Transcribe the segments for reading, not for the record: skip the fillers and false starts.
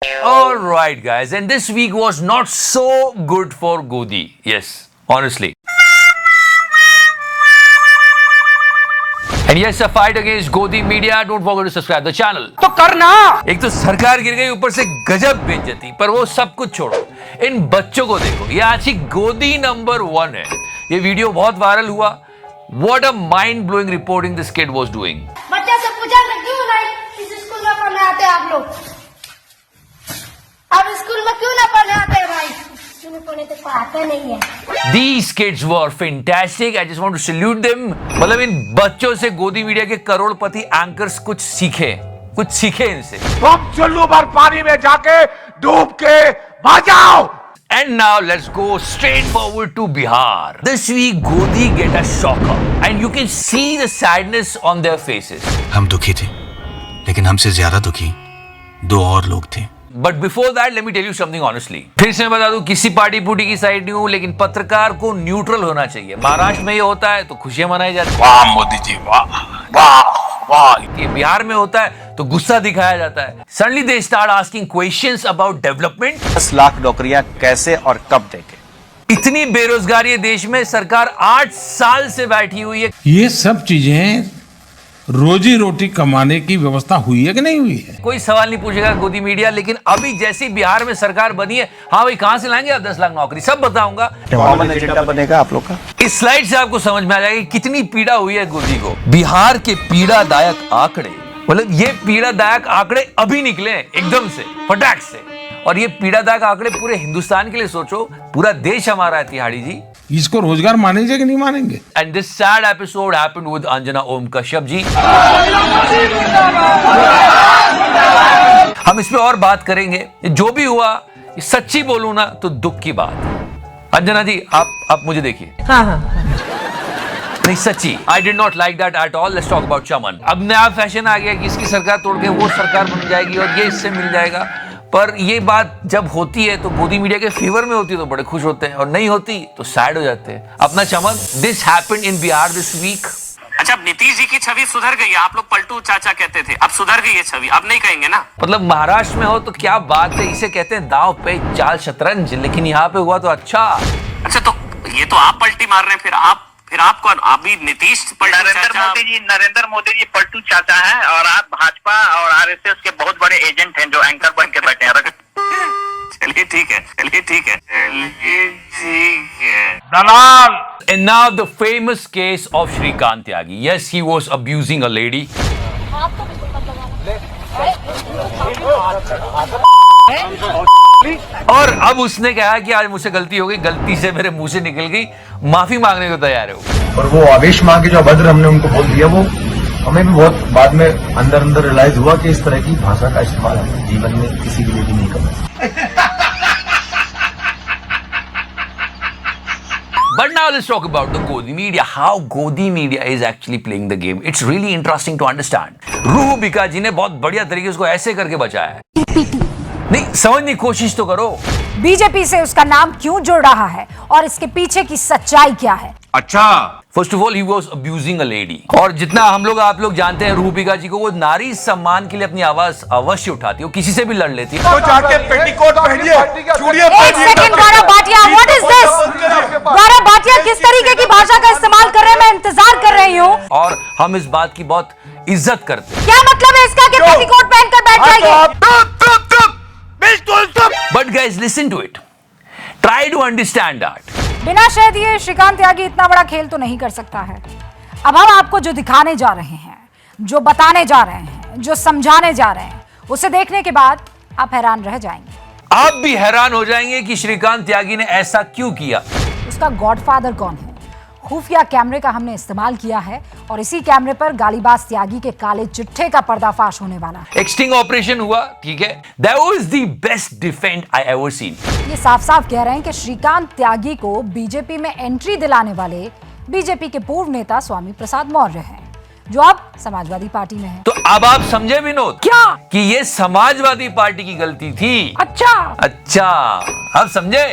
All right, guys, and this week was not so good for Godi. Yes, honestly. And yes, a fight against Godi media. Don't forget to subscribe the channel. तो करना। एक तो सरकार गिर गई, ऊपर से गजब बेइज्जती। पर वो सब कुछ छोड़ो, इन बच्चों को देखो। ये आज ही गोदी नंबर 1 है। ये वीडियो बहुत वायरल हुआ। What a mind-blowing reporting this kid was doing. बच्चे से पूछा कि क्यों नहीं इस स्कूल में पढ़ने आते आप लोग? आप स्कूल में क्यों ना पढ़ने आते भाई? स्कूल में पढ़ने तो पढ़ाते नहीं है। These kids were fantastic. I just want to salute them. मतलब इन बच्चों से गोदी मीडिया के करोड़पति एंकर्स कुछ सीखे इनसे। तुम चुल्लू भर पानी में जाके डूब के मर जाओ। And now let's go straight forward to Bihar. This week Godi get a shocker and you can see the sadness on their faces. हम दुखी थे, लेकिन हमसे ज्यादा दुखी 2 और लोग थे। But before that, let me tell you something honestly. फिर से मैं बता दूं, किसी पार्टी पुटी की साइड नहीं हूं, लेकिन पत्रकार को न्यूट्रल होना चाहिए। महाराष्ट्र में ये होता है तो खुशियां मनाई जाती है। वाह मोदी जी, वाह वाह वाह। ये बिहार में होता है तो गुस्सा दिखाया जाता है। Suddenly they start asking questions about development. 10 lakh नौकरियां कैसे और कब देंगे? इतनी बेरोजगारी है देश में, सरकार 8 साल से बैठी हुई है। ये सब चीजें रोजी रोटी कमाने की व्यवस्था हुई है कि नहीं हुई है? कोई सवाल नहीं पूछेगा गोदी मीडिया, लेकिन अभी जैसे बिहार में सरकार बनी है, हाँ भाई कहां से लाएंगे आप 10 लाख नौकरी, सब बताऊंगा। कॉमन एजेंडा बनेगा आप लोग का। इस स्लाइड से आपको समझ में आ जाएगा कितनी पीड़ा हुई है गोदी को। बिहार के पीड़ादायक आंकड़े, मतलब ये पीड़ादायक आंकड़े अभी निकले एकदम से फटाक से, और ये पीड़ादायक आंकड़े पूरे हिंदुस्तान के लिए सोचो, पूरा देश हमारा है तिहाड़ी जी। इसको रोजगार मानेंगे कि नहीं मानेंगे? And this sad episode happened with Anjana Om Kashyap जी। हम इस पे और बात करेंगे। जो भी हुआ, सच्ची बोलूं ना तो दुख की बात। अंजना जी आप मुझे देखिए। हाँ। नहीं सच्ची, I did not like that at all. Let's talk about चमन। अब नया फैशन आ गया कि इसकी सरकार तोड़ के वो सरकार बन जाएगी और ये इससे मिल जाएगा। पर ये बात जब होती है तो गोदी मीडिया के फेवर में होती है तो बड़े खुश होते हैं, और नहीं होती तो सैड हो जाते हैं। अपना चमन, this happened in Bihar this week. अच्छा, अब नीतीश जी की छवि सुधर गई है। आप लोग पलटू चाचा कहते थे, अब सुधर गई है छवि, अब नहीं कहेंगे ना। मतलब महाराष्ट्र में हो तो क्या बात है, इसे कहते हैं दांव पे चाल शतरंज, लेकिन यहाँ पे हुआ तो अच्छा। अच्छा, तो ये तो आप पलटी मार रहे हैं, फिर आप कौन? अभी नीतीश नरेंद्र मोदी जी पलटू चाचा हैं, और आप भाजपा और आरएसएस के बहुत बड़े एजेंट हैं जो एंकर बन के बैठे हैं। चलिए ठीक है। दलाल। And now the famous case of Shrikant Tyagi. Yes, he was abusing a lady. और अब उसने कहा कि आज मुझसे गलती हो गई, गलती से मेरे मुंह से निकल गई, माफी मांगने को तैयार है वो। और वो आवेश मां के जो अभद्र हमने उनको बोल दिया, वो हमें भी बहुत बाद में अंदर रियलाइज हुआ कि इस तरह की भाषा का इस्तेमाल हम जीवन में किसी के लिए भी नहीं करना। But now let's talk about the Godi media. How Godi media is actually playing the game. It's really interesting to understand. Rubika जी ने बहुत बढ़िया तरीके से उसको ऐसे करके बचाया है। नहीं समझने की कोशिश तो करो। बीजेपी से उसका नाम क्यों जुड़ रहा है और इसके पीछे की सच्चाई क्या है? अच्छा, first of all he was abusing a lady, और जितना आप लोग जानते हैं रूबिका जी को, वो नारी सम्मान के लिए अपनी आवाज अवश्य उठाती है, वो किसी से भी लड़ लेती है। तो जाके पेटीकोट पहनिए, चूड़ियां एक second Gaurav Bhatia, what is this? Gaurav Bhatia किस तरीके की भाषा का इस्तेमाल कर रहे हैं, मैं इंतजार कर रही हूँ। और हम इस बात की बहुत इज्जत करते हैं। क्या मतलब है इसका कि पेटीकोट पहनकर बैठ जाएंगे? But guys, listen to it. Try to understand that. बिना शह दिए श्रीकांत त्यागी इतना बड़ा खेल तो नहीं कर सकता है। अब हम आपको जो दिखाने जा रहे हैं, जो बताने जा रहे हैं, जो समझाने जा रहे हैं, उसे देखने के बाद आप हैरान रह जाएंगे। आप भी हैरान हो जाएंगे कि श्रीकांत त्यागी ने ऐसा क्यों किया। उसका गॉडफादर कौन है? खुफिया कैमरे का हमने इस्तेमाल किया है, और इसी कैमरे पर गालीबाज त्यागी के काले चिट्ठे का पर्दाफाश होने वाला है। एक स्टिंग ऑपरेशन हुआ, ठीक है, that was the best defend I ever seen. ये साफ साफ कह रहे हैं कि श्रीकांत त्यागी को बीजेपी में एंट्री दिलाने वाले बीजेपी के पूर्व नेता स्वामी प्रसाद मौर्य हैं, जो अब समाजवादी पार्टी में है। तो अब आप समझे विनोद क्या कि ये समाजवादी पार्टी की गलती थी? अच्छा अब समझे?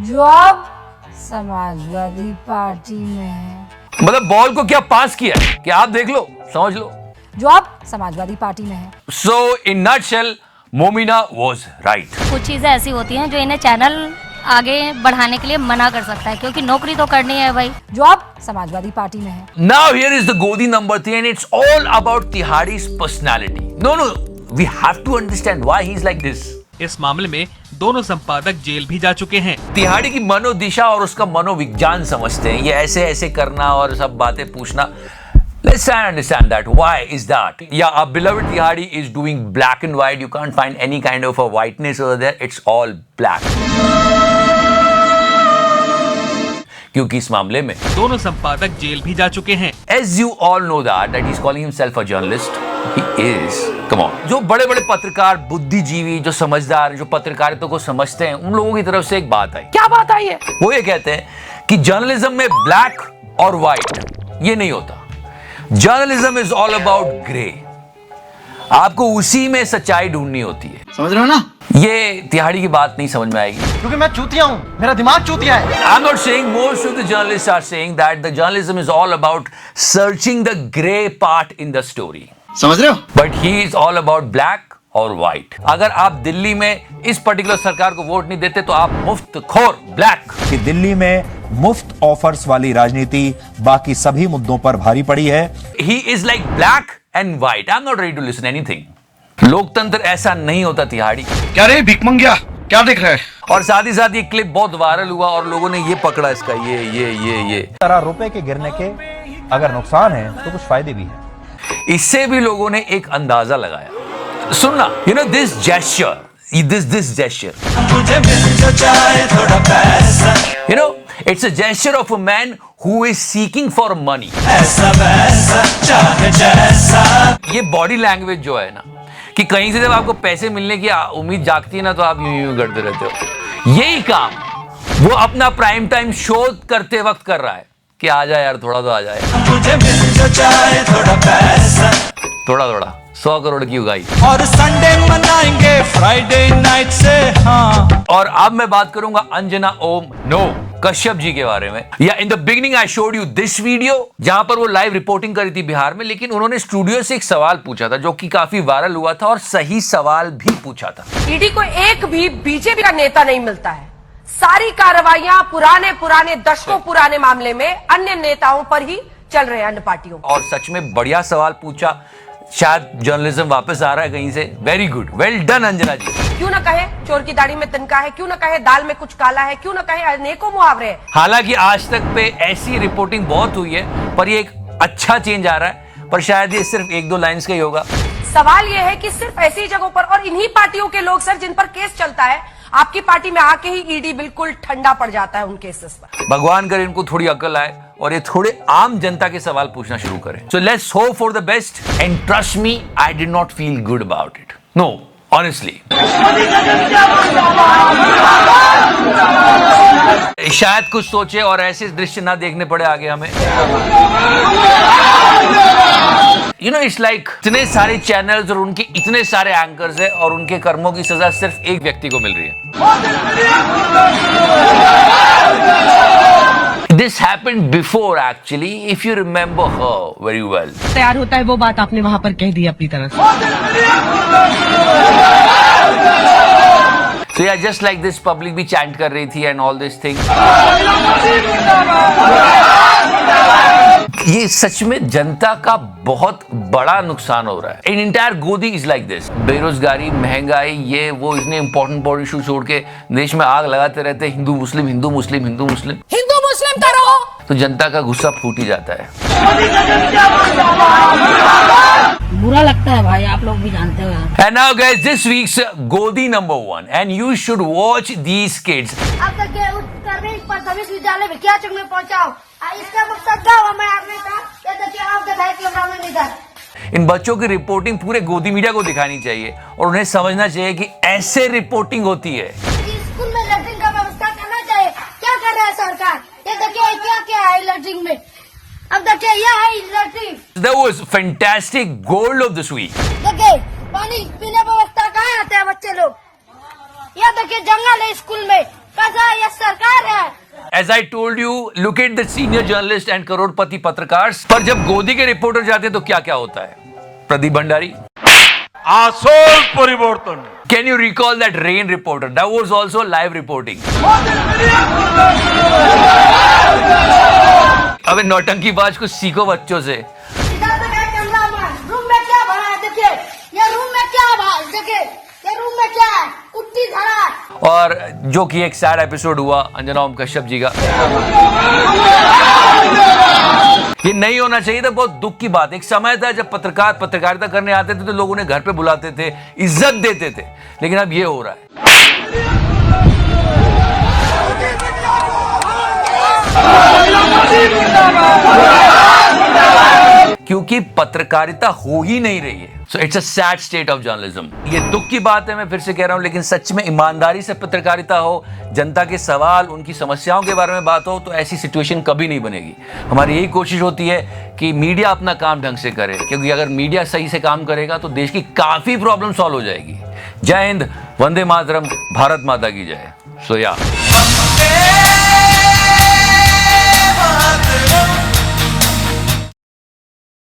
जो अब समाजवादी पार्टी में है। मतलब बॉल को क्या पास किया कि आप देख लो, समझ लो। जो अब समाजवादी पार्टी में है। So in nutshell, Momina was right. कुछ चीजें ऐसी होती हैं जो इन्हें चैनल आगे बढ़ाने के लिए मना कर सकता है, क्योंकि नौकरी तो करनी है भाई, जो अब समाजवादी पार्टी में है। Now here is the Godi number 3 and it's all about Tihadi's personality. No, we have to understand why he's like this. इस मामले में दोनों संपादक जेल भी जा चुके हैं। तिहाड़ी की मनोदिशा और उसका मनोविज्ञान समझते हैं, ये ऐसे ऐसे करना और सब बातें पूछना। Let's try and understand that. Why is that? Yeah, our beloved Tihadi is doing black and white. You can't find any kind of a whiteness over there. It's all black. क्योंकि इस मामले में दोनों संपादक जेल भी जा चुके हैं। As you all know that he's calling himself a journalist. He is. Come on. जो बड़े बड़े पत्रकार, बुद्धिजीवी, जो समझदार, जो पत्रकारिता को समझते हैं, उन लोगों की तरफ से एक बात आई। क्या बात आई है? वो ये कहते हैं कि जर्नलिज्म में ब्लैक और व्हाइट ये नहीं होता। Journalism is all about grey. आपको उसी में सच्चाई ढूंढनी होती है। समझ रहे हो ना? ये तिहाड़ी की बात नहीं समझ में आएगी, क्योंकि मैं चूतिया हूँ, मेरा दिमाग चूतिया है। I'm not saying most of the journalists are saying that the journalism is all about searching the gray part in the story. समझ रहे हो? But he is all about black और white. अगर आप दिल्ली में इस पर्टिकुलर सरकार को वोट नहीं देते तो आप मुफ्त खोर ब्लैक। कि दिल्ली में मुफ्त ऑफर्स वाली राजनीति बाकी सभी मुद्दों पर भारी पड़ी है। He is like black and white. I'm not ready to listen anything. लोकतंत्र ऐसा नहीं होता तिहाड़ी। क्या रे भिकमंगिया, क्या देख रहे हैं? और साथ ही साथ ये क्लिप बहुत वायरल हुआ और लोगों ने ये पकड़ा इसका ये तरह रुपए के गिरने के अगर नुकसान है तो कुछ फायदे भी हैं। इससे भी लोगों ने एक अंदाजा लगाया। सुनना, you know this gesture, this gesture, you know it's a gesture of a man who is seeking for money. ये बॉडी लैंग्वेज जो है ना, कि कहीं से जब आपको पैसे मिलने की उम्मीद जागती है ना, तो आप यूं करते रहते हो। यही काम वो अपना प्राइम टाइम शो करते वक्त कर रहा है कि आ जाए यार, थोड़ा तो आ जाए, थोड़ा 100 करोड़ की उगाई, और संडे मनाएंगे फ्राइडे नाइट से। हाँ। और अब मैं बात करूंगा अंजना ओम कश्यप जी के बारे में। या in the beginning I showed you this video, जहां पर वो लाइव रिपोर्टिंग करी थी बिहार में, लेकिन उन्होंने स्टूडियो से एक सवाल पूछा था जो कि काफी वायरल हुआ था और सही सवाल भी पूछा था। ईडी को एक भी बीजेपी का नेता नहीं मिलता है। सारी कार्रवाइयां पुराने दशकों पुराने मामले में अन्य नेताओं पर ही चल रहे हैं, अन्य पार्टियों। और सच में बढ़िया सवाल पूछा, शायद जर्नलिज्म वापस आ रहा है कहीं से। Very good, well done Anjana ji. क्यों न कहे चोर की दाढ़ी में तिनका है, क्यों न कहे दाल में कुछ काला है, क्यों न कहे अनेकों मुहावरे हैं। हालांकि आज तक पे ऐसी रिपोर्टिंग बहुत हुई है, पर ये एक अच्छा चेंज आ रहा है, पर शायद ये सिर्फ 1-2 लाइंस का ही होगा। सवाल ये है कि सिर्फ ऐसी जगहों पर और इन्हीं पार्टियों के लोग सर जिन पर केस चलता है, आपकी पार्टी में आके ही ईडी बिल्कुल ठंडा पड़ जाता है उन केसेस पर। भगवान करे इनको थोड़ी अकल आए और ये थोड़े आम जनता के सवाल पूछना शुरू करें। So let's hope for the best and trust me, I did not feel good about it. No, honestly. शायद कुछ सोचे और ऐसे दृश्य ना देखने पड़े आगे हमें। यू नो इट्स लाइक इतने सारे चैनल्स और उनके इतने सारे एंकर्स हैं और उनके कर्मों की सजा सिर्फ एक व्यक्ति को मिल रही है। This happened before actually, if you remember her very well. तैयार होता है वो बात आपने वहां पर कह दी अपनी तरफ से। So yeah, just like this, public भी chant कर रही थी and all this thing. ये सच में जनता का बहुत बड़ा नुकसान हो रहा है। An entire Godi is like this. बेरोजगारी, महंगाई, ये वो इतने इंपॉर्टेंट इशू छोड़ के देश में आग लगाते रहते हैं, हिंदू मुस्लिम करो, तो जनता का गुस्सा फूट ही जाता है। बुरा लगता है भाई, आप लोग भी जानते हो। And now guys, this week's Godi number 1 and you should watch these kids. अब तक के उत्तर प्राथमिक विद्यालय में क्या चुन में पहुंचाओ, इसका मकसद गाँव में आपने कहा, ये देखिए आपके भाई के ब्राह्मण इधर। इन बच्चों की रिपोर्टिंग पूरे गोदी मीडिया को दिखानी चाहिए और उन्हें समझना चाहिए कि ऐसे रिपोर्टिंग होती है। स्कूल में लैट्रिन का व्यवस्था करना चाहिए। क्या कर रहा है सरकार? ये देखिए क्या है लैट्रिन में। अब देखिए यह है latrine. That was fantastic gold of this week. देखिए पानी पीने व्यवस्था कहाँ आते हैं बच्चे लोग। यह देखिए जंगल है स्कूल में, कैसा यह सरकार है। As I told you, look at the senior journalist and करोड़पति पत्रकार। पर जब गोदी के रिपोर्टर जाते हैं तो क्या क्या होता है? प्रदीप भंडारी, আসল পরিবর্তন। Can you recall that rain reporter? That was also live reporting. अबे नौटंकीबाज कुछ सीखो बच्चों से। इधर से गए कैमरामैन, रूम में क्या भरा है देखिए, ये रूम में क्या भरा है देखिए, ये रूम में क्या है, कुट्टी धरा है। और जो कि एक सैड एपिसोड हुआ अंजना ओम कश्यप जी का, ये नहीं होना चाहिए था। बहुत दुख की बात। एक समय था जब पत्रकार पत्रकारिता करने आते थे तो लोग उन्हें घर पे बुलाते थे, इज्जत देते थे, लेकिन अब ये हो रहा है। क्योंकि पत्रकारिता हो ही नहीं रही है। So it's a sad state of journalism. ये दुख की बात है, मैं फिर से कह रहा हूं, लेकिन सच में ईमानदारी से पत्रकारिता हो, जनता के सवाल, उनकी समस्याओं के बारे में बात हो, तो ऐसी सिचुएशन कभी नहीं बनेगी। हमारी यही कोशिश होती है कि मीडिया अपना काम ढंग से करे, क्योंकि अगर मीडिया सही से काम करेगा तो देश की काफी प्रॉब्लम सॉल्व हो जाएगी। जय हिंद, वंदे मातरम, भारत माता की जय। सो या